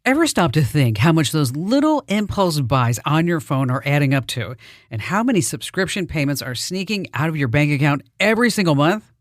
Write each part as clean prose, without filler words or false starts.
Ever stop to think how much those little impulse buys on your phone are adding up to, and how many subscription payments are sneaking out of your bank account every single month?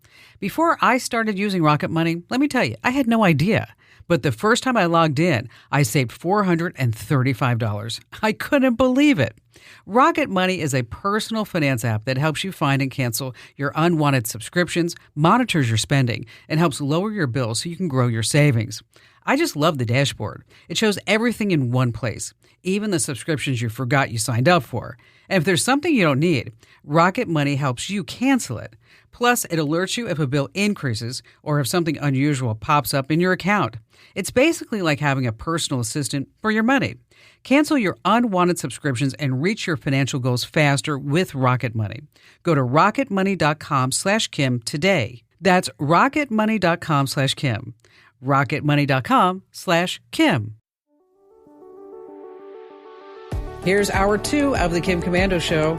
Before I started using Rocket Money, let me tell you, I had no idea. But the first time I logged in, I saved $435. I couldn't believe it. Rocket Money is a personal finance app that helps you find and cancel your unwanted subscriptions, monitors your spending, and helps lower your bills so you can grow your savings. I just love the dashboard. It shows everything in one place, even the subscriptions you forgot you signed up for. And if there's something you don't need, Rocket Money helps you cancel it. Plus, it alerts you if a bill increases or if something unusual pops up in your account. It's basically like having a personal assistant for your money. Cancel your unwanted subscriptions and reach your financial goals faster with Rocket Money. Go to rocketmoney.com/Kim today. That's rocketmoney.com/Kim. rocketmoney.com/Kim. Here's hour 2 of the Kim Komando Show.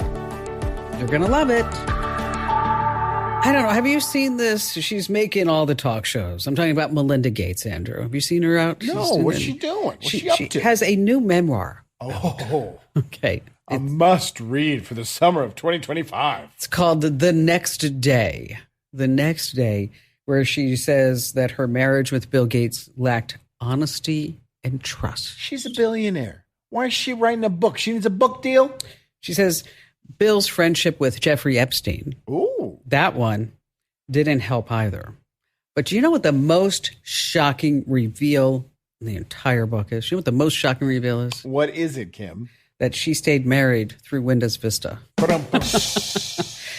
You're going to love it. I don't know. Have you seen this? She's making all the talk shows. I'm talking about Melinda Gates, Andrew. Have you seen her out? No. What's she doing? What's she up to? She has a new memoir. Oh. Okay. A must read for the summer of 2025. It's called The Next Day. The Next Day, where she says that her marriage with Bill Gates lacked honesty and trust. She's a billionaire. Why is she writing a book? She needs a book deal? She says Bill's friendship with Jeffrey Epstein, that one didn't help either. But do you know what the most shocking reveal in the entire book is? You know what the most shocking reveal is? What is it, Kim? That she stayed married through Windows Vista.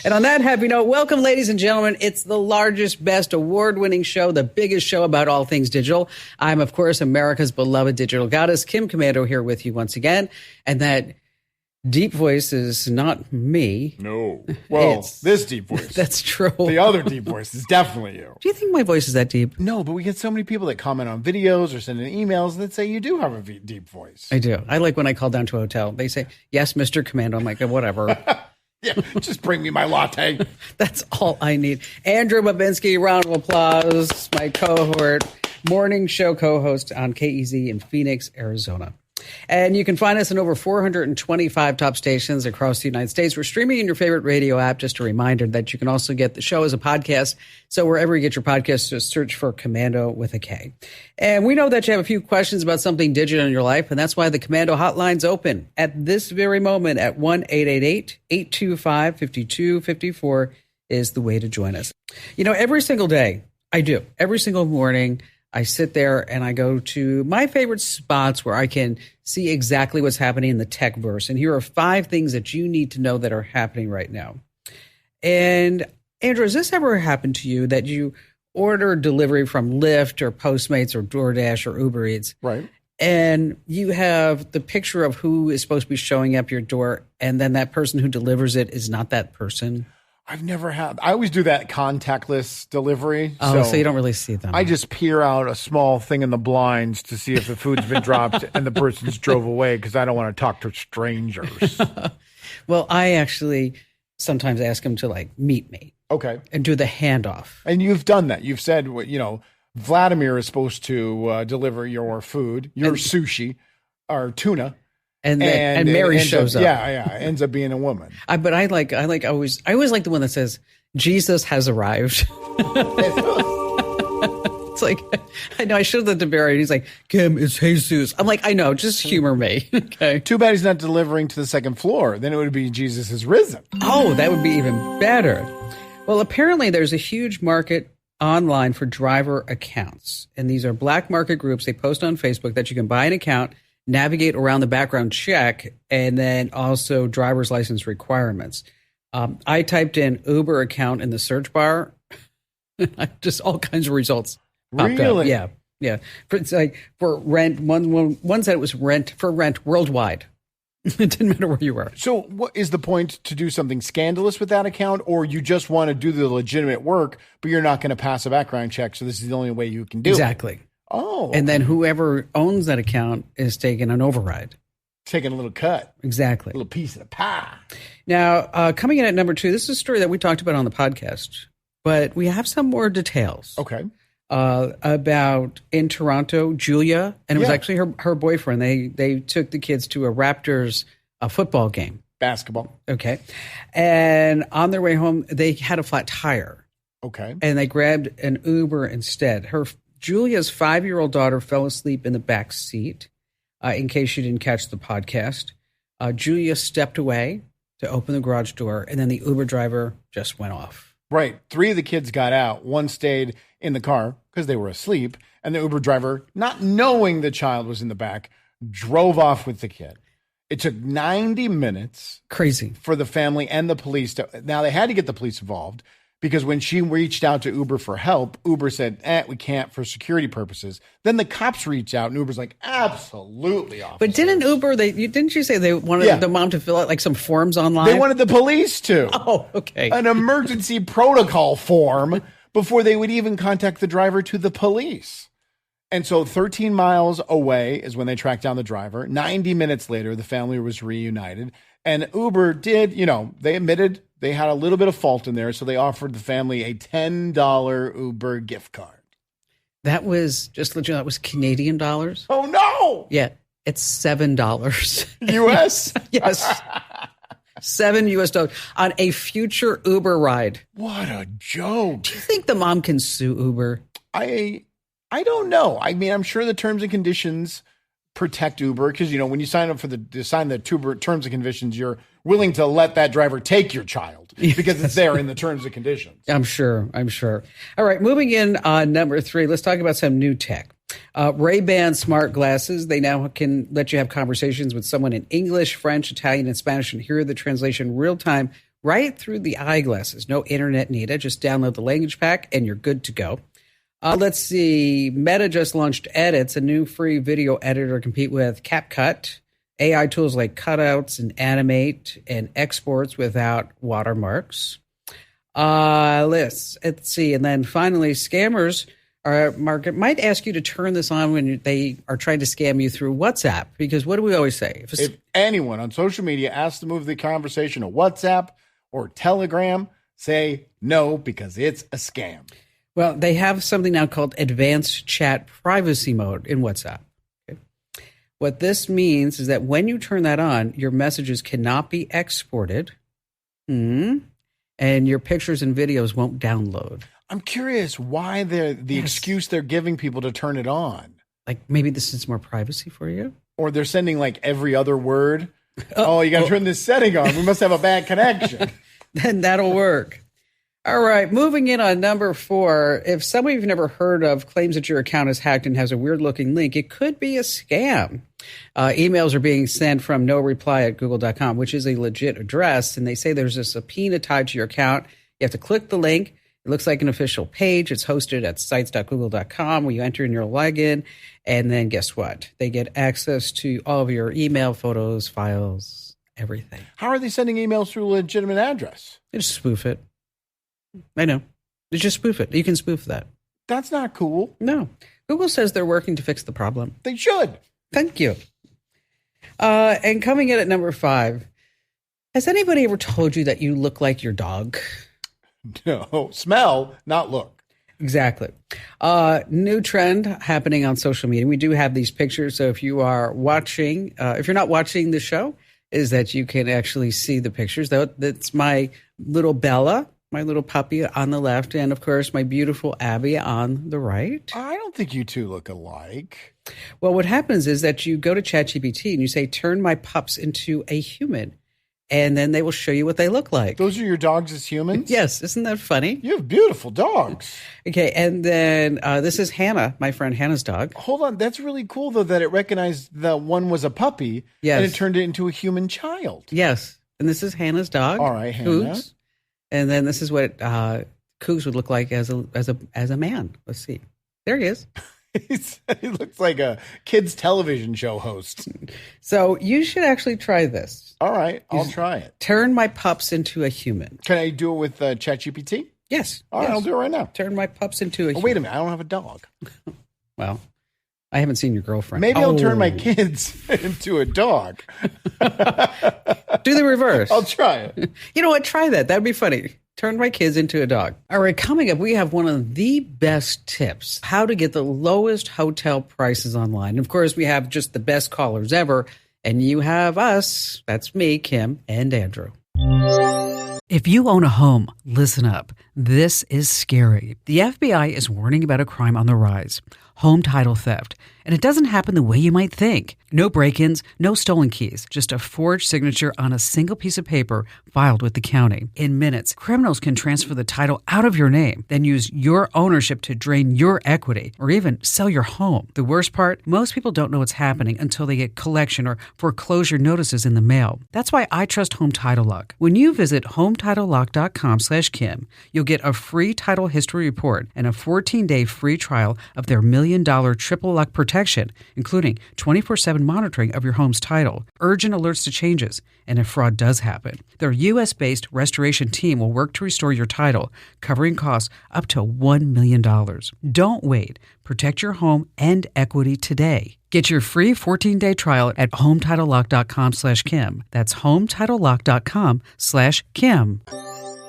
And on that happy note, welcome, ladies and gentlemen. It's the largest, best, award-winning show, the biggest show about all things digital. I'm, of course, America's beloved digital goddess, Kim Komando, here with you once again. And that deep voice is not me. No. Well, this deep voice. That's true. The other deep voice is definitely you. Do you think my voice is that deep? No, but we get so many people that comment on videos or send in emails that say you do have a deep voice. I do. I like when I call down to a hotel. They say, yes, Mr. Commando. I'm like, whatever. Yeah, just bring me my latte. That's all I need. Andrew Babinski, round of applause, my cohort, morning show co-host on KEZ in Phoenix, Arizona. And you can find us in over 425 top stations across the United States. We're streaming in your favorite radio app. Just a reminder that you can also get the show as a podcast. So wherever you get your podcasts, just search for Komando with a K. And we know that you have a few questions about something digital in your life, and that's why the Komando hotline's open at this very moment at 1-888-825-5254 is the way to join us. You know, every single day, I do. Every single morning, I sit there and I go to my favorite spots where I can see exactly what's happening in the tech verse. And here are 5 things that you need to know that are happening right now. And Andrew, has this ever happened to you that you order delivery from Lyft or Postmates or DoorDash or Uber Eats? Right. And you have the picture of who is supposed to be showing up your door, and then that person who delivers it is not that person? I've never had. I always do that contactless delivery. Oh, so you don't really see them. I just peer out a small thing in the blinds to see if the food's been dropped and the person's drove away because I don't want to talk to strangers. Well, I actually sometimes ask them to meet me. Okay. And do the handoff. And you've done that. You've said, Vladimir is supposed to deliver your food, your sushi, or tuna. And Mary shows up. Yeah, ends up being a woman. But I always like the one that says Jesus has arrived. It's like, I know I showed that to Barry. He's like, Kim, it's Jesus. I'm like, I know, just humor me. Okay. Too bad he's not delivering to the second floor. Then it would be Jesus is risen. Oh, that would be even better. Well, apparently there's a huge market online for driver accounts. And these are black market groups. They post on Facebook that you can buy an account, navigate around the background check, and then also driver's license requirements. I typed in Uber account in the search bar. Just all kinds of results popped up. Yeah. It's like for rent. One said it was rent worldwide. It didn't matter where you were. So what is the point to do something scandalous with that account, or you just want to do the legitimate work, but you're not going to pass a background check, so this is the only way you can do it? Exactly. Oh. And then whoever owns that account is taking an override. Taking a little cut. Exactly. A little piece of the pie. Now, coming in at number 2, this is a story that we talked about on the podcast, but we have some more details. Okay. about in Toronto, Julia, and it was Yeah. actually her boyfriend. They took the kids to a Raptors football game. Basketball. Okay. And on their way home, they had a flat tire. Okay. And they grabbed an Uber instead. Julia's 5-year-old daughter fell asleep in the back seat. In case you didn't catch the podcast, Julia stepped away to open the garage door, and then the Uber driver just went off. Right. 3 of the kids got out. 1 stayed in the car because they were asleep. And the Uber driver, not knowing the child was in the back, drove off with the kid. It took 90 minutes. Crazy. For the family and the police. Now, they had to get the police involved because when she reached out to Uber for help, Uber said, we can't for security purposes. Then the cops reached out and Uber's like, absolutely, officer. But didn't Uber, didn't you say they wanted the mom to fill out like some forms online? They wanted the police to. Oh, okay. An emergency protocol form before they would even contact the driver to the police. And so 13 miles away is when they tracked down the driver. 90 minutes later, the family was reunited. And Uber did, they admitted they had a little bit of fault in there. So they offered the family a $10 Uber gift card. That was just legit. That was Canadian dollars. Oh, no. Yeah. It's $7. US? Yes. $7 on a future Uber ride. What a joke. Do you think the mom can sue Uber? I don't know. I mean, I'm sure the terms and conditions protect Uber because, when you sign up to sign the terms and conditions, you're willing to let that driver take your child because it's there in the terms and conditions. I'm sure. All right. Moving in on number 3, let's talk about some new tech. Ray-Ban smart glasses. They now can let you have conversations with someone in English, French, Italian, and Spanish and hear the translation real time right through the eyeglasses. No internet needed. Just download the language pack and you're good to go. Let's see. Meta just launched Edits, a new free video editor to compete with CapCut, AI tools like cutouts and animate and exports without watermarks. Let's see. And then finally, scammers might ask you to turn this on when they are trying to scam you through WhatsApp. Because what do we always say? If anyone on social media asks to move the conversation to WhatsApp or Telegram, say no because it's a scam. Well, they have something now called Advanced Chat Privacy Mode in WhatsApp. Okay. What this means is that when you turn that on, your messages cannot be exported, and your pictures and videos won't download. I'm curious why the excuse they're giving people to turn it on. Like maybe this is more privacy for you? Or they're sending like every other word. You got to turn this setting on. We must have a bad connection. Then that'll work. All right, moving in on number 4. If somebody you've never heard of claims that your account is hacked and has a weird-looking link, it could be a scam. Emails are being sent from noreply@google.com, which is a legit address, and they say there's a subpoena tied to your account. You have to click the link. It looks like an official page. It's hosted at sites.google.com where you enter in your login, and then guess what? They get access to all of your email, photos, files, everything. How are they sending emails through a legitimate address? They just spoof it. I know. They just spoof it. You can spoof that. That's not cool. No. Google says they're working to fix the problem. They should. Thank you. And coming in at number 5, has anybody ever told you that you look like your dog? No. Smell, not look. Exactly. New trend happening on social media. We do have these pictures. So if you are watching, if you're not watching the show, is that you can actually see the pictures. That's my little Bella, my little puppy on the left, and of course my beautiful Abby on the right. I don't think you two look alike. Well, what happens is that you go to ChatGPT and you say, turn my pups into a human, and then they will show you what they look like. Those are your dogs as humans? Yes. Isn't that funny? You have beautiful dogs. Okay. And then this is Hannah, my friend Hannah's dog. Hold on. That's really cool, though, that it recognized that one was a puppy and it turned it into a human child. Yes. And this is Hannah's dog. All right, Hannah. Cougs. And then this is what Cougs would look like as a man. Let's see. There he is. He looks like a kids' television show host. So you should actually try this. All right, I'll try it. Turn my pups into a human. Can I do it with ChatGPT? Yes. All right, I'll do it right now. Turn my pups into a human. Wait a minute, I don't have a dog. Well, I haven't seen your girlfriend. Maybe I'll turn my kids into a dog. Do the reverse. I'll try it. You know what? Try that. That'd be funny. Turned my kids into a dog. All right, coming up, we have one of the best tips, how to get the lowest hotel prices online. And of course, we have just the best callers ever. And you have us. That's me, Kim, and Andrew. If you own a home, listen up. This is scary. The FBI is warning about a crime on the rise, home title theft. And it doesn't happen the way you might think. No break-ins, no stolen keys, just a forged signature on a single piece of paper filed with the county. In minutes, criminals can transfer the title out of your name, then use your ownership to drain your equity or even sell your home. The worst part, most people don't know what's happening until they get collection or foreclosure notices in the mail. That's why I trust Home Title Lock. When you visit HometitleLock.com/Kim, you'll get a free title history report and a 14-day free trial of their $1 million triple lock protection, including 24/7 monitoring of your home's title, urgent alerts to changes, and if fraud does happen. Their U.S.-based restoration team will work to restore your title, covering costs up to $1 million. Don't wait. Protect your home and equity today. Get your free 14-day trial at HometitleLock.com/Kim. That's HometitleLock.com/Kim.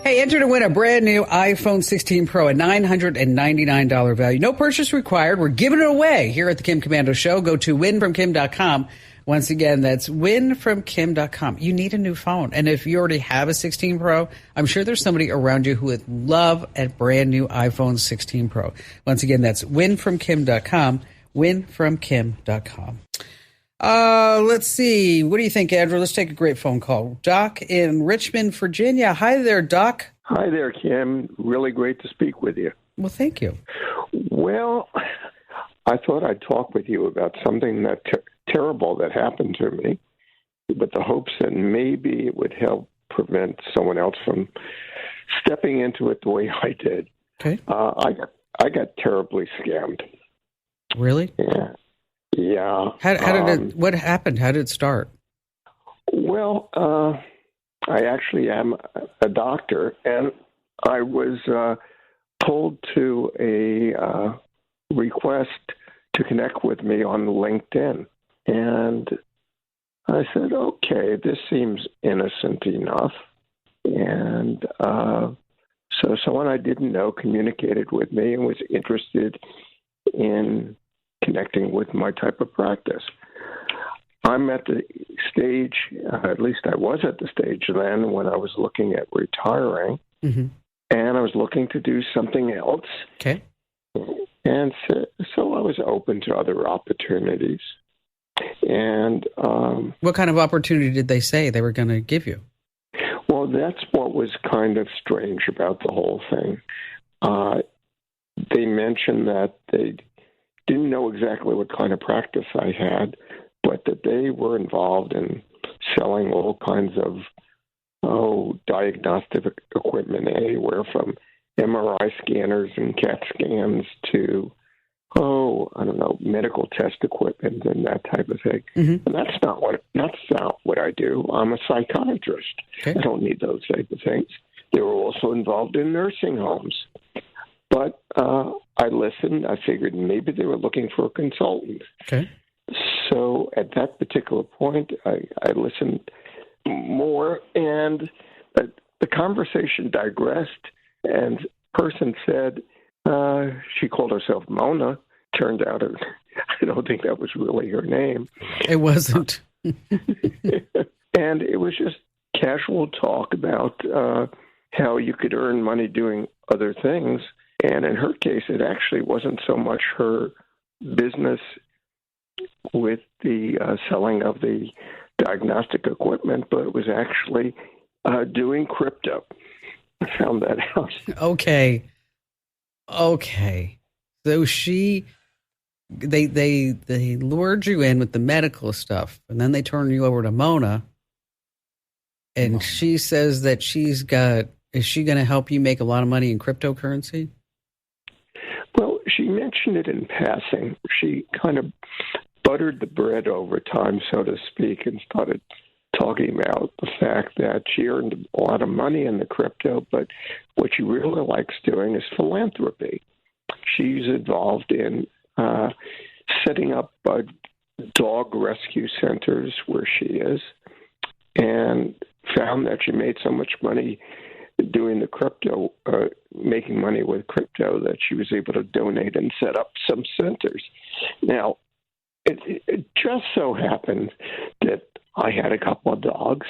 Hey, enter to win a brand new iPhone 16 Pro, a $999 value. No purchase required. We're giving it away here at the Kim Commando Show. Go to winfromkim.com. Once again, that's winfromkim.com. You need a new phone. And if you already have a 16 Pro, I'm sure there's somebody around you who would love a brand new iPhone 16 Pro. Once again, that's winfromkim.com, winfromkim.com. Let's see. What do you think, Andrew? Let's take a great phone call. Doc in Richmond, Virginia. Hi there, Doc. Hi there, Kim. Really great to speak with you. Well, thank you. Well, I thought I'd talk with you about something that terrible that happened to me, with the hopes that maybe it would help prevent someone else from stepping into it the way I did. Okay. I got terribly scammed. Really? Yeah. Yeah. How did it? What happened? How did it start? Well, I actually am a doctor, and I was pulled to a request to connect with me on LinkedIn, and I said, "Okay, this seems innocent enough." And so someone I didn't know communicated with me and was interested in connecting with my type of practice. I'm at the stage, at least I was at the stage then, when I was looking at retiring, and I was looking to do something else. Okay. And so I was open to other opportunities. And what kind of opportunity did they say they were going to give you? Well, that's what was kind of strange about the whole thing. They mentioned that they didn't know exactly what kind of practice I had, but that they were involved in selling all kinds of diagnostic equipment, anywhere from MRI scanners and CAT scans to, I don't know, medical test equipment and that type of thing. And that's not what I do. I'm a psychiatrist. Okay. I don't need those type of things. They were also involved in nursing homes. But I listened. I figured maybe they were looking for a consultant. Okay. So at that particular point, I listened more, and the conversation digressed, and the person said, she called herself Mona. Turned out I don't think that was really her name. It wasn't. And it was just casual talk about how you could earn money doing other things. And in her case, it actually wasn't so much her business with the selling of the diagnostic equipment, but it was actually doing crypto. I found that out. Okay. So they lured you in with the medical stuff, and then they turned you over to Mona, and she says that is she going to help you make a lot of money in cryptocurrency? Well, she mentioned it in passing. She kind of buttered the bread over time, so to speak, and started talking about the fact that she earned a lot of money in the crypto, but what she really likes doing is philanthropy. She's involved in setting up dog rescue centers where she is, and found that she made so much money doing the crypto, making money with crypto, that she was able to donate and set up some centers. Now, it just so happened that I had a couple of dogs,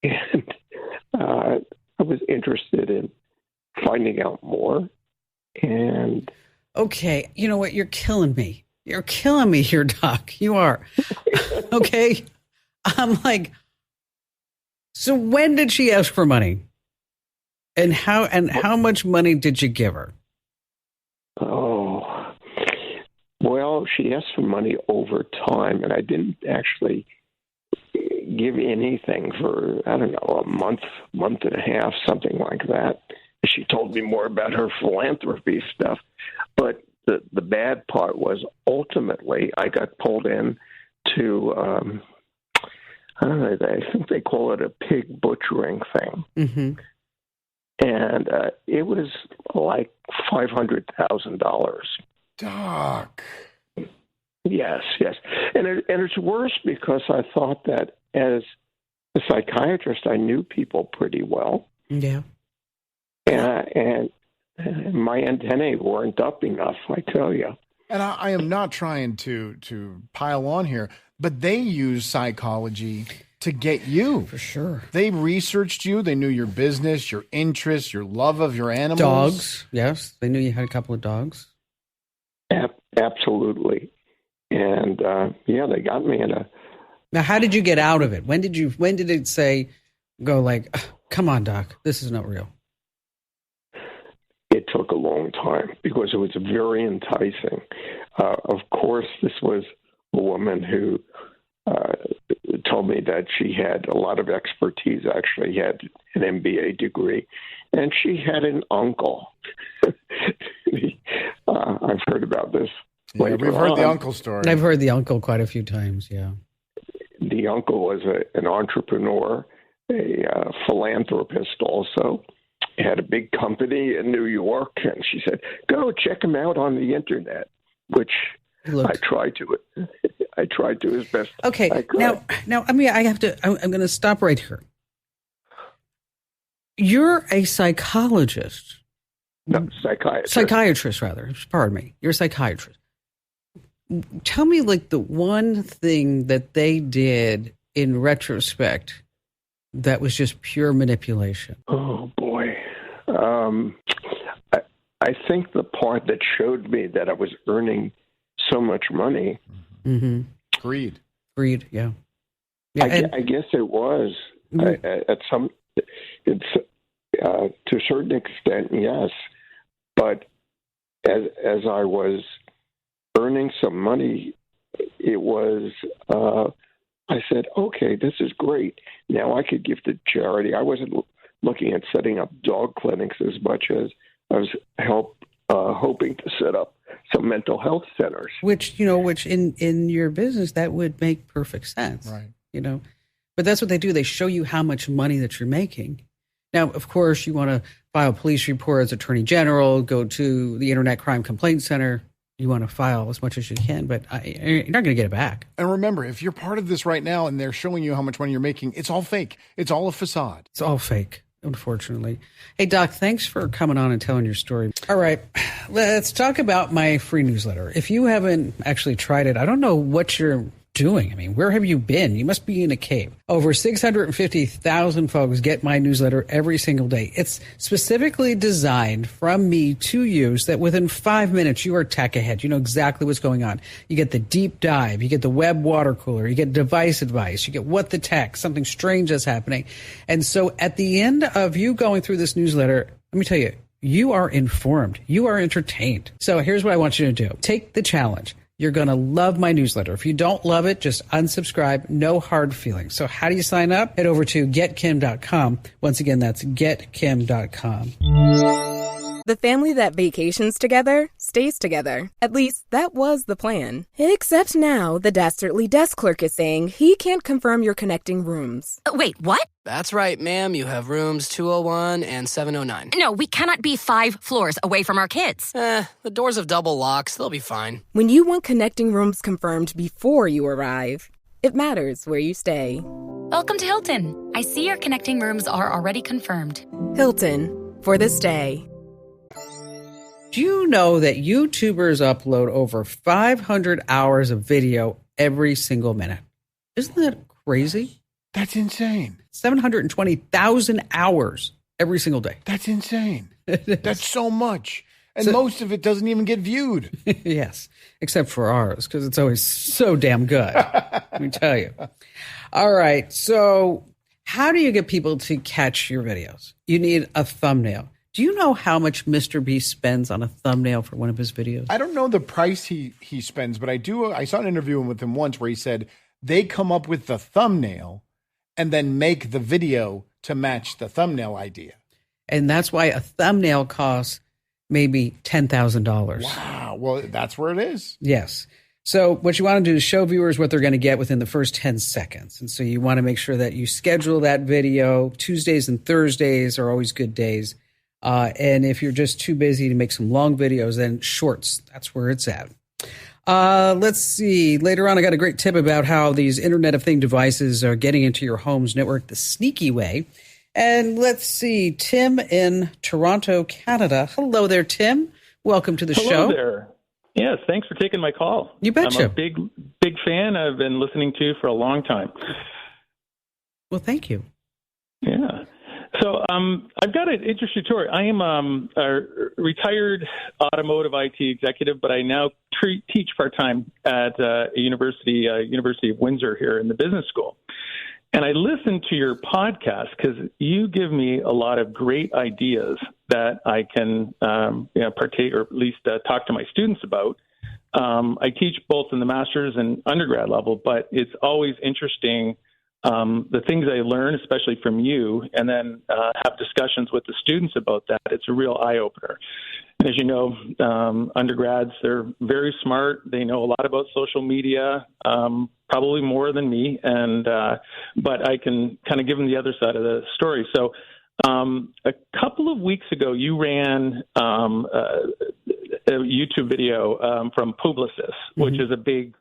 and I was interested in finding out more. And okay, you know what? You're killing me. You're killing me here, Doc. You are. Okay. I'm like, so when did she ask for money? And how much money did you give her? Oh, well, she asked for money over time, and I didn't actually give anything for, I don't know, a month and a half, something like that. She told me more about her philanthropy stuff. But the bad part was ultimately I got pulled in to, I don't know, I think they call it a pig butchering thing. Mm-hmm. And it was like $500,000. Doc. Yes. And it's worse because I thought that as a psychiatrist, I knew people pretty well. Yeah. And my antennae weren't up enough, I tell you. And I am not trying to pile on here, but they use psychology to get you. For sure. They researched you. They knew your business, your interests, your love of your animals. Dogs. Yes. They knew you had a couple of dogs. Absolutely. And they got me in a. Now, how did you get out of it? When did it go like, come on, Doc, this is not real? It took a long time because it was very enticing. Of course, this was a woman who told me that she had a lot of expertise, actually had an MBA degree, and she had an uncle. I've heard about this. Yeah, we've heard the uncle story. I've heard the uncle quite a few times, yeah. The uncle was an entrepreneur, a philanthropist also. He had a big company in New York, and she said, go check him out on the internet, which I tried to as best okay, I could. Now, I mean, I'm going to stop right here. You're a psychologist. No, psychiatrist. Psychiatrist, rather. Pardon me. You're a psychiatrist. Tell me, like, the one thing that they did in retrospect that was just pure manipulation. Oh, boy. I think the part that showed me that I was earning so much money. Mm-hmm. Greed, yeah. I guess it was. At some, it's to a certain extent, yes. But as I was earning some money, it was. I said, okay, this is great. Now I could give to charity. I wasn't looking at setting up dog clinics as much as I was hoping to set up some mental health centers. Which in your business, that would make perfect sense. Right. But that's what they do. They show you how much money that you're making. Now, of course, you want to file a police report as Attorney General, go to the Internet Crime Complaint Center. You want to file as much as you can, but you're not going to get it back. And remember, if you're part of this right now and they're showing you how much money you're making, it's all fake. It's all a facade. It's all fake, unfortunately. Hey, Doc, thanks for coming on and telling your story. All right, let's talk about my free newsletter. If you haven't actually tried it, I don't know what you're doing. I mean, where have you been? You must be in a cave. Over 650,000 folks get my newsletter every single day. It's specifically designed from me to you so that within 5 minutes, you are tech ahead. You know exactly what's going on. You get the deep dive. You get the web water cooler. You get device advice. You get what the tech, something strange is happening. And so at the end of you going through this newsletter, let me tell you, you are informed. You are entertained. So here's what I want you to do. Take the challenge. You're going to love my newsletter. If you don't love it, just unsubscribe. No hard feelings. So how do you sign up? Head over to getkim.com. Once again, that's getkim.com. The family that vacations together stays together. At least that was the plan. Except now the dastardly desk clerk is saying he can't confirm your connecting rooms. Wait, what? That's right, ma'am. You have rooms 201 and 709. No, we cannot be 5 floors away from our kids. The doors have double locks. They'll be fine. When you want connecting rooms confirmed before you arrive, it matters where you stay. Welcome to Hilton. I see your connecting rooms are already confirmed. Hilton, for this day. Do you know that YouTubers upload over 500 hours of video every single minute? Isn't that crazy? That's insane. 720,000 hours every single day. That's insane. That's so much. And most of it doesn't even get viewed. Yes, except for ours, because it's always so damn good. Let me tell you. All right. So how do you get people to catch your videos? You need a thumbnail. Do you know how much Mr. Beast spends on a thumbnail for one of his videos? I don't know the price he spends, but I saw an interview with him once where he said they come up with the thumbnail and then make the video to match the thumbnail idea. And that's why a thumbnail costs maybe $10,000. Wow. Well, that's where it is. Yes. So what you want to do is show viewers what they're going to get within the first 10 seconds. And so you want to make sure that you schedule that video. Tuesdays and Thursdays are always good days. And if you're just too busy to make some long videos, then shorts, that's where it's at. Let's see. Later on, I got a great tip about how these Internet of Thing devices are getting into your home's network the sneaky way. And let's see, Tim in Toronto, Canada. Hello there, Tim. Welcome to the show. Hello there. Yes, thanks for taking my call. You betcha. I'm a big fan. I've been listening to you for a long time. Well, thank you. Yeah. So I've got an interesting story. I am a retired automotive IT executive, but I now teach part-time at a University of Windsor here in the business school. And I listen to your podcast because you give me a lot of great ideas that I can partake or at least talk to my students about. I teach both in the master's and undergrad level, but it's always interesting the things I learn, especially from you, and then have discussions with the students about that. It's a real eye-opener. And as you know, undergrads, they're very smart. They know a lot about social media, probably more than me, and but I can kind of give them the other side of the story. So a couple of weeks ago, you ran a YouTube video from Publicis, which is a big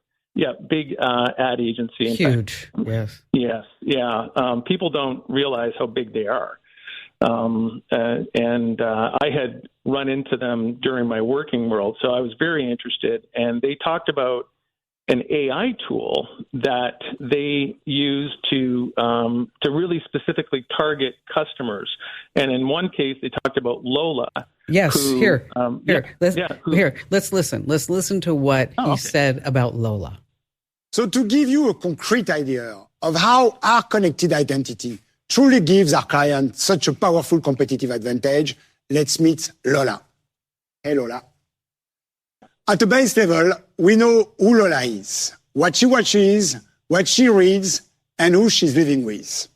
ad agency. Huge, yes. Yes, yeah. People don't realize how big they are. And I had run into them during my working world, so I was very interested. And they talked about an AI tool that they use to really specifically target customers. And in one case, they talked about Lola. Yes, let's listen. Let's listen to what he said about Lola. So to give you a concrete idea of how our connected identity truly gives our client such a powerful competitive advantage, let's meet Lola. Hey, Lola. At a base level, we know who Lola is, what she watches, what she reads, and who she's living with.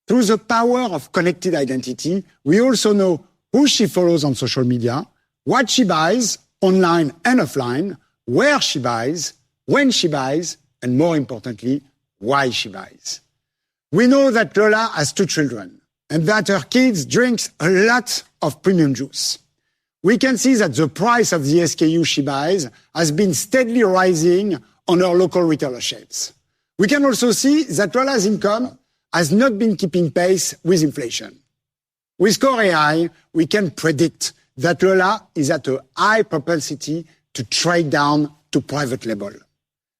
Through the power of connected identity, we also know who she follows on social media, what she buys, online and offline, where she buys, when she buys, and more importantly, why she buys. We know that Lola has 2 children and that her kids drink a lot of premium juice. We can see that the price of the SKU she buys has been steadily rising on her local retailer shelves. We can also see that Lola's income has not been keeping pace with inflation. With Core AI, we can predict that Lola is at a high propensity to trade down to private label.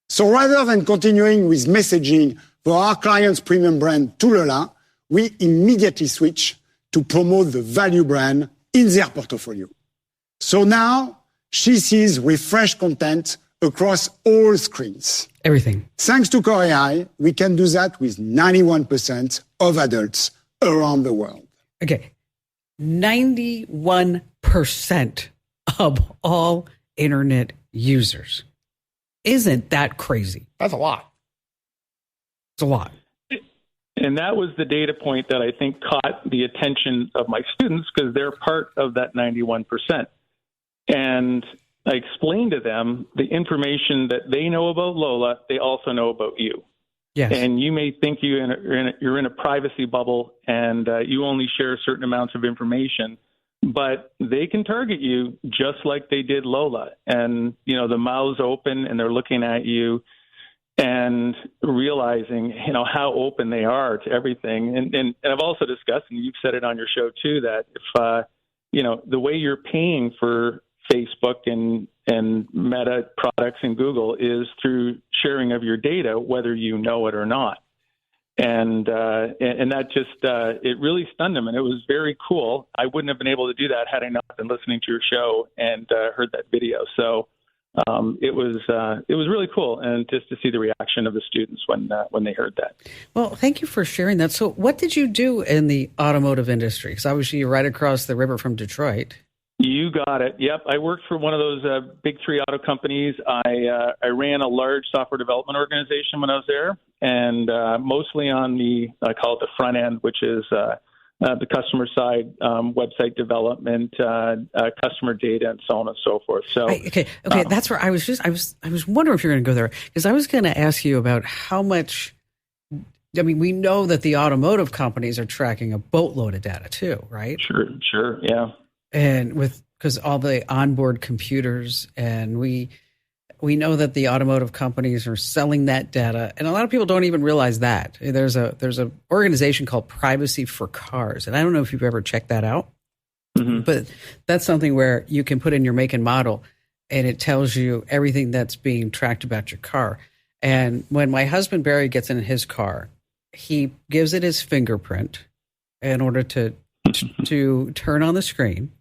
So rather than continuing with messaging for our client's premium brand to Lola, we immediately switch to promote the value brand in their portfolio. So now she sees refreshed content across all screens. Everything. Thanks to Core AI, we can do that with 91% of adults around the world. Okay, 91% of all internet users. Isn't that crazy? That's a lot. It's a lot. And that was the data point that I think caught the attention of my students because they're part of that 91%. And I explained to them the information that they know about Lola, they also know about you. Yes. And you may think you're in a privacy bubble and you only share certain amounts of information, but they can target you just like they did Lola. And, the mouth's open and they're looking at you and realize realizing, how open they are to everything. And I've also discussed, and you've said it on your show too, that if, the way you're paying for Facebook and Meta products and Google is through sharing of your data, whether you know it or not. And that just, it really stunned them. And it was very cool. I wouldn't have been able to do that had I not been listening to your show and heard that video. So it was really cool. And just to see the reaction of the students when they heard that. Well, thank you for sharing that. So what did you do in the automotive industry? Because obviously you're right across the river from Detroit. You got it. Yep. I worked for one of those big three auto companies. I ran a large software development organization when I was there, and mostly on I call it the front end, which is the customer side, website development, customer data, and so on and so forth. So okay, that's where I was wondering if you're going to go there, because I was going to ask you about how much. I mean, we know that the automotive companies are tracking a boatload of data too, right? Sure, yeah. And because all the onboard computers, and we know that the automotive companies are selling that data, and a lot of people don't even realize that. There's a organization called Privacy for Cars, and I don't know if you've ever checked that out, but that's something where you can put in your make and model, and it tells you everything that's being tracked about your car. And when my husband Barry gets in his car, he gives it his fingerprint in order to turn on the screen.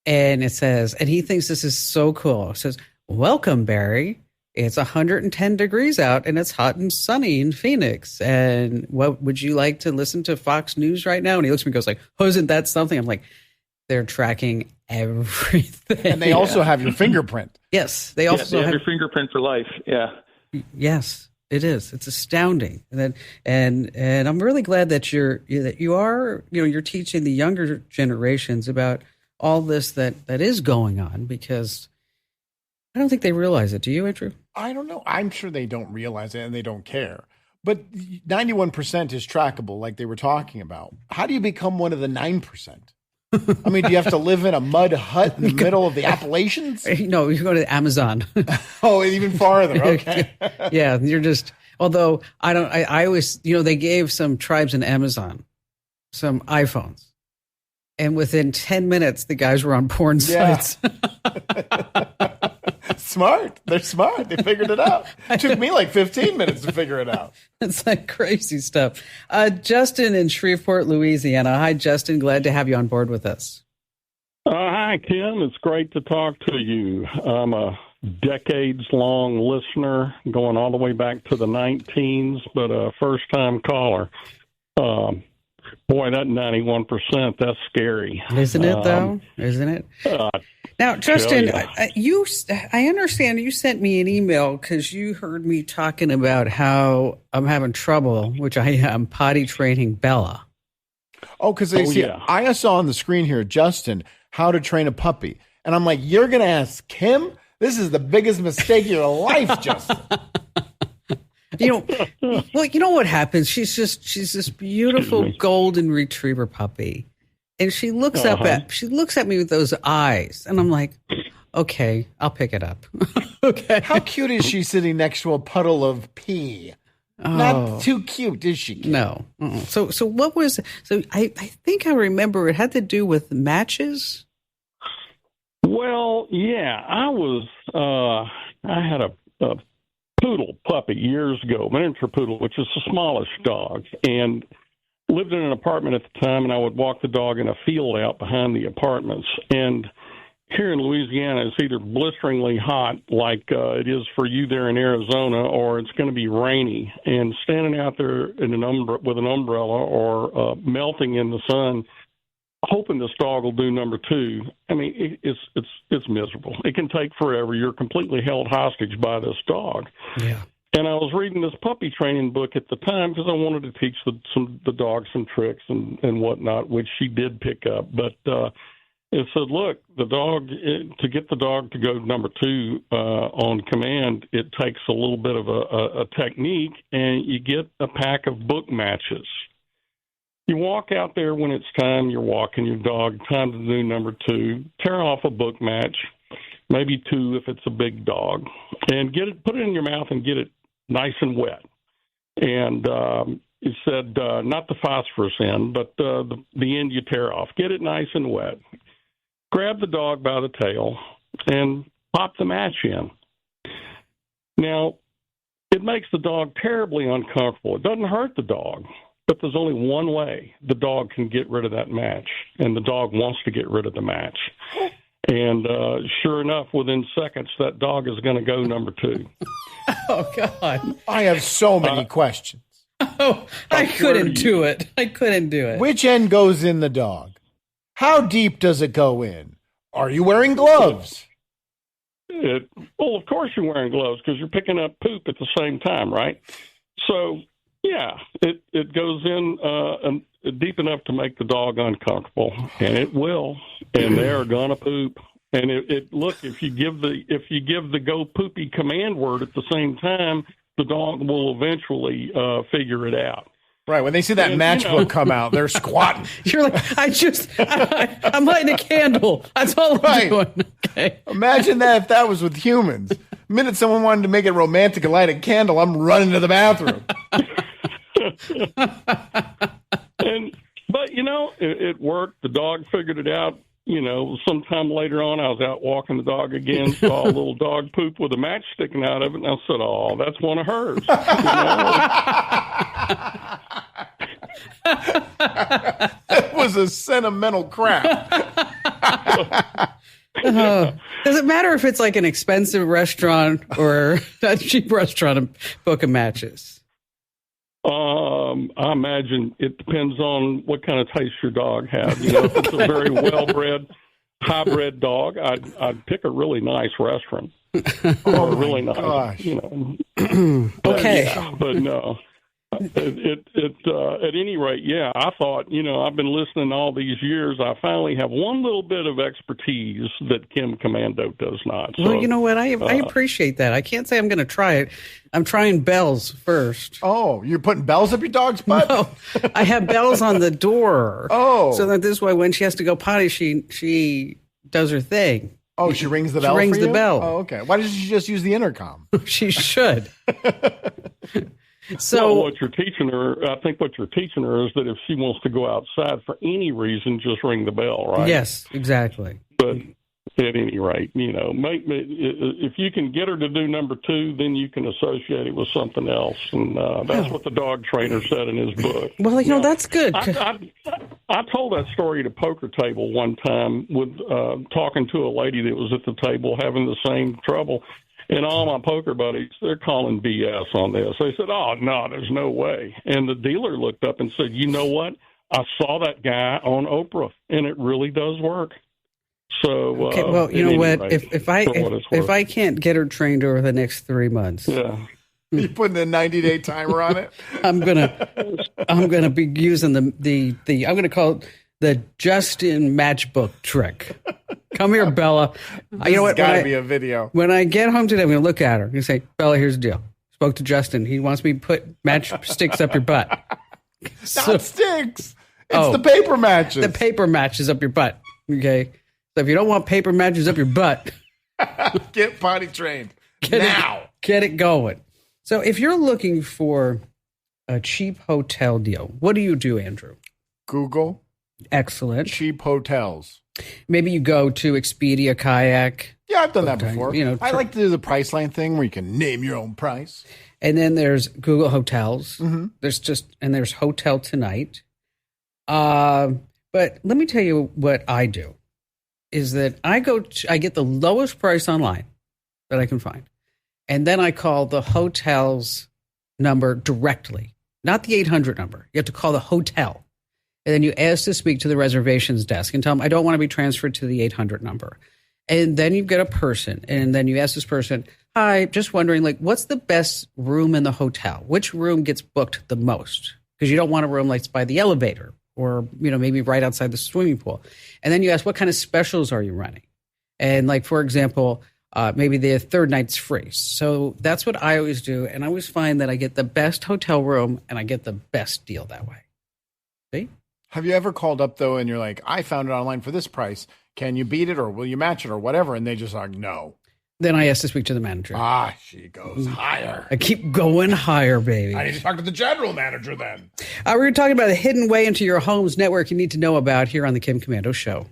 And it says, and he thinks this is so cool. It says, "Welcome, Barry. It's 110 degrees out and it's hot and sunny in Phoenix. And what would you like to listen to Fox News right now?" And he looks at me and goes like, "Oh, isn't that something?" I'm like, they're tracking everything. And they also have your fingerprint. Yes. They also have your fingerprint for life. Yeah. Yes, it is. It's astounding. And I'm really glad that you're teaching the younger generations about all this that is going on, because I don't think they realize it. Do you, Andrew? I don't know. I'm sure they don't realize it and they don't care. But 91% is trackable, like they were talking about. How do you become one of the 9%? I mean, do you have to live in a mud hut in the middle of the Appalachians? No, you go to Amazon. Oh, even farther. Okay. Yeah, you're just. Although I always, they gave some tribes in Amazon some iPhones. And within 10 minutes, the guys were on porn sites. Smart. They're smart. They figured it out. It took me like 15 minutes to figure it out. It's like crazy stuff. Justin in Shreveport, Louisiana. Hi, Justin. Glad to have you on board with us. Hi, Kim. It's great to talk to you. I'm a decades-long listener, going all the way back to the 19s, but a first-time caller. Boy, that 91%, that's scary. Isn't it, though? Isn't it? Now, Justin, I understand you sent me an email because you heard me talking about how I'm having trouble, which I am, potty training Bella. Oh, because I saw on the screen here, Justin, how to train a puppy. And I'm like, you're going to ask Kim? This is the biggest mistake of your life, Justin. You know what happens? She's this beautiful golden retriever puppy, and she looks at me with those eyes, and I'm like, okay, I'll pick it up. Okay. How cute is she sitting next to a puddle of pee? Oh. Not too cute, is she? Kim? No. So what was? So I think I remember it had to do with matches. Well, yeah, I had a poodle puppy years ago, miniature poodle, which is the smallest dog, and lived in an apartment at the time, and I would walk the dog in a field out behind the apartments. And here in Louisiana, it's either blisteringly hot like it is for you there in Arizona, or it's going to be rainy. And standing out there with an umbrella or melting in the sun, hoping this dog will do number two. I mean, it's miserable. It can take forever. You're completely held hostage by this dog. Yeah. And I was reading this puppy training book at the time because I wanted to teach the dog some tricks and whatnot, which she did pick up. But it said, look, to get the dog to go number two on command, it takes a little bit of a technique, and you get a pack of book matches. You walk out there when it's time, you're walking your dog, time to do number two, tear off a book match, maybe two if it's a big dog, and put it in your mouth and get it nice and wet. And he said, not the phosphorus end, but the end you tear off. Get it nice and wet. Grab the dog by the tail and pop the match in. Now, it makes the dog terribly uncomfortable. It doesn't hurt the dog, but there's only one way the dog can get rid of that match, and the dog wants to get rid of the match. And sure enough, within seconds, that dog is going to go number 2. Oh, God. I have so many questions. Oh, I couldn't do it. I couldn't do it. Which end goes in the dog? How deep does it go in? Are you wearing gloves? Well, of course you're wearing gloves because you're picking up poop at the same time, right? So, yeah, it goes in deep enough to make the dog uncomfortable, and it will, and they're gonna poop. And look, if you give the go poopy command word at the same time, the dog will eventually figure it out. Right. When they see that matchbook come out, they're squatting. You're like, I'm lighting a candle. That's all I'm doing. Okay. Imagine that if that was with humans. The minute someone wanted to make it romantic and light a candle, I'm running to the bathroom. But it worked. The dog figured it out. Sometime later on, I was out walking the dog again, saw a little dog poop with a match sticking out of it, and I said, "Oh, that's one of hers." That was a sentimental crap. Does it matter if it's like an expensive restaurant or a cheap restaurant and book of matches? I imagine it depends on what kind of taste your dog has. If it's a very well-bred, high-bred dog, I'd pick a really nice restaurant. Oh, really nice. Gosh. Okay. Yeah, but no. At any rate, yeah, I thought, I've been listening all these years. I finally have one little bit of expertise that Kim Commando does not. So, well, you know what? I appreciate that. I can't say I'm going to try it. I'm trying bells first. Oh, you're putting bells up your dog's butt? No, I have bells on the door. Oh. So that this way, when she has to go potty, she does her thing. Oh, she rings the bell. She rings for you? the bell. Oh, okay. Why doesn't she just use the intercom? She should. So what you're teaching her, I think what you're teaching her is that if she wants to go outside for any reason, just ring the bell, right? Yes, exactly. But at any rate, if you can get her to do number 2, then you can associate it with something else. And that's what the dog trainer said in his book. Well, that's good. I told that story at a poker table one time with talking to a lady that was at the table having the same trouble. And all my poker buddies, they're calling BS on this. They said, "Oh, no, there's no way." And the dealer looked up and said, "You know what? I saw that guy on Oprah, and it really does work." So, okay, well, you know what? Rate, if I can't get her trained over the next 3 months, you putting a 90-day timer on it. I'm gonna be using the I'm gonna call it the Justin matchbook trick. Come here, Bella. You know what? Got to be a video. When I get home today, I'm going to look at her and say, "Bella, here's the deal. Spoke to Justin. He wants me to put matchsticks up your butt." Not sticks. It's the paper matches. The paper matches up your butt. Okay. So if you don't want paper matches up your butt, get potty trained now. Get it going. So if you're looking for a cheap hotel deal, what do you do, Andrew? Google. Excellent. Cheap hotels. Maybe you go to Expedia, Kayak. Yeah, I've done that before. I like to do the Priceline thing where you can name your own price. And then there's Google Hotels. Mm-hmm. There's Hotel Tonight. But let me tell you what I do is that I get the lowest price online that I can find. And then I call the hotel's number directly, not the 800 number. You have to call the hotel. And then you ask to speak to the reservations desk and tell them, I don't want to be transferred to the 800 number. And then you get a person, and then you ask this person, hi, just wondering, what's the best room in the hotel? Which room gets booked the most? Because you don't want a room like by the elevator or, maybe right outside the swimming pool. And then you ask, what kind of specials are you running? And for example, maybe the third night's free. So that's what I always do. And I always find that I get the best hotel room and I get the best deal that way. See? Have you ever called up, though, and you're like, I found it online for this price. Can you beat it or will you match it or whatever? And they just are no. Then I asked to speak to the manager. She goes higher. I keep going higher, baby. I need to talk to the general manager then. We're talking about a hidden way into your home's network you need to know about here on the Kim Komando Show.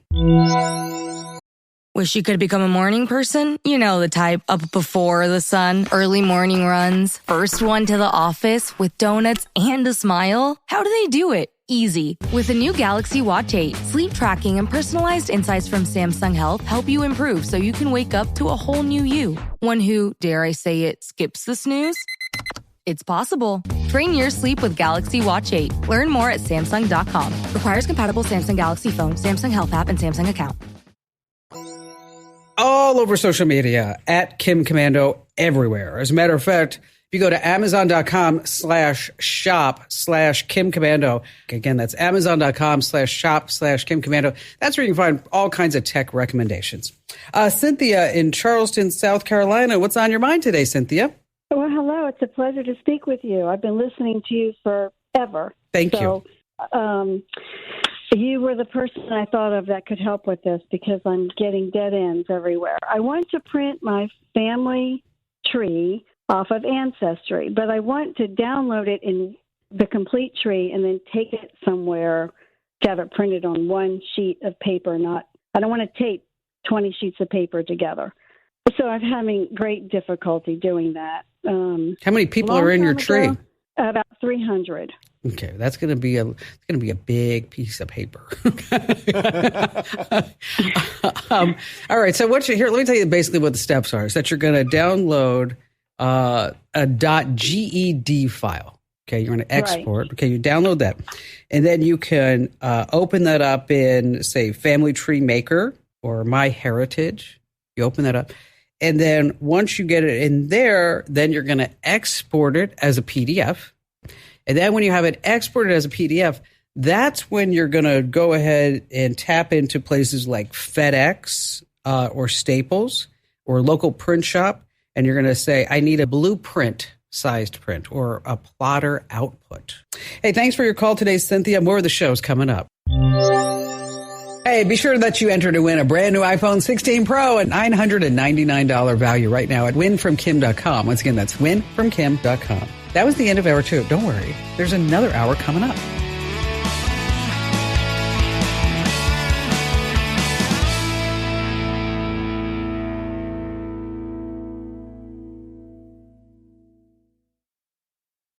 Wish you could become a morning person? You know the type, up before the sun, early morning runs, first one to the office with donuts and a smile. How do they do it? Easy. With the new Galaxy Watch 8, sleep tracking and personalized insights from Samsung Health help you improve so you can wake up to a whole new you. One who, dare I say it, skips the snooze? It's possible. Train your sleep with Galaxy Watch 8. Learn more at Samsung.com. Requires compatible Samsung Galaxy phone, Samsung Health app, and Samsung account. All over social media, at Kim Komando, everywhere. As a matter of fact, if you go to Amazon.com/shop/Kim Komando, again, that's Amazon.com/shop/Kim Komando. That's where you can find all kinds of tech recommendations. Cynthia in Charleston, South Carolina. What's on your mind today, Cynthia? Well, hello. It's a pleasure to speak with you. I've been listening to you forever. Thank you. You were the person I thought of that could help with this because I'm getting dead ends everywhere. I want to print my family tree off of Ancestry, but I want to download it in the complete tree and then take it somewhere to have it printed on one sheet of paper. I don't want to tape 20 sheets of paper together. So I'm having great difficulty doing that. How many people are in your tree? About 300. Okay, that's going to be a big piece of paper. All right, so let me tell you basically what the steps are. Is that you're going to download a .ged file. Okay, you're going to export. Right. Okay, you download that, and then you can open that up in, say, Family Tree Maker or MyHeritage. You open that up, and then once you get it in there, then you're going to export it as a PDF. And then when you have it exported as a PDF, that's when you're going to go ahead and tap into places like FedEx or Staples or local print shop. And you're going to say, I need a blueprint sized print or a plotter output. Hey, thanks for your call today, Cynthia. More of the show's coming up. Hey, be sure that you enter to win a brand new iPhone 16 Pro at $999 value right now at winfromkim.com. Once again, that's winfromkim.com. That was the end of hour 2. Don't worry. There's another hour coming up.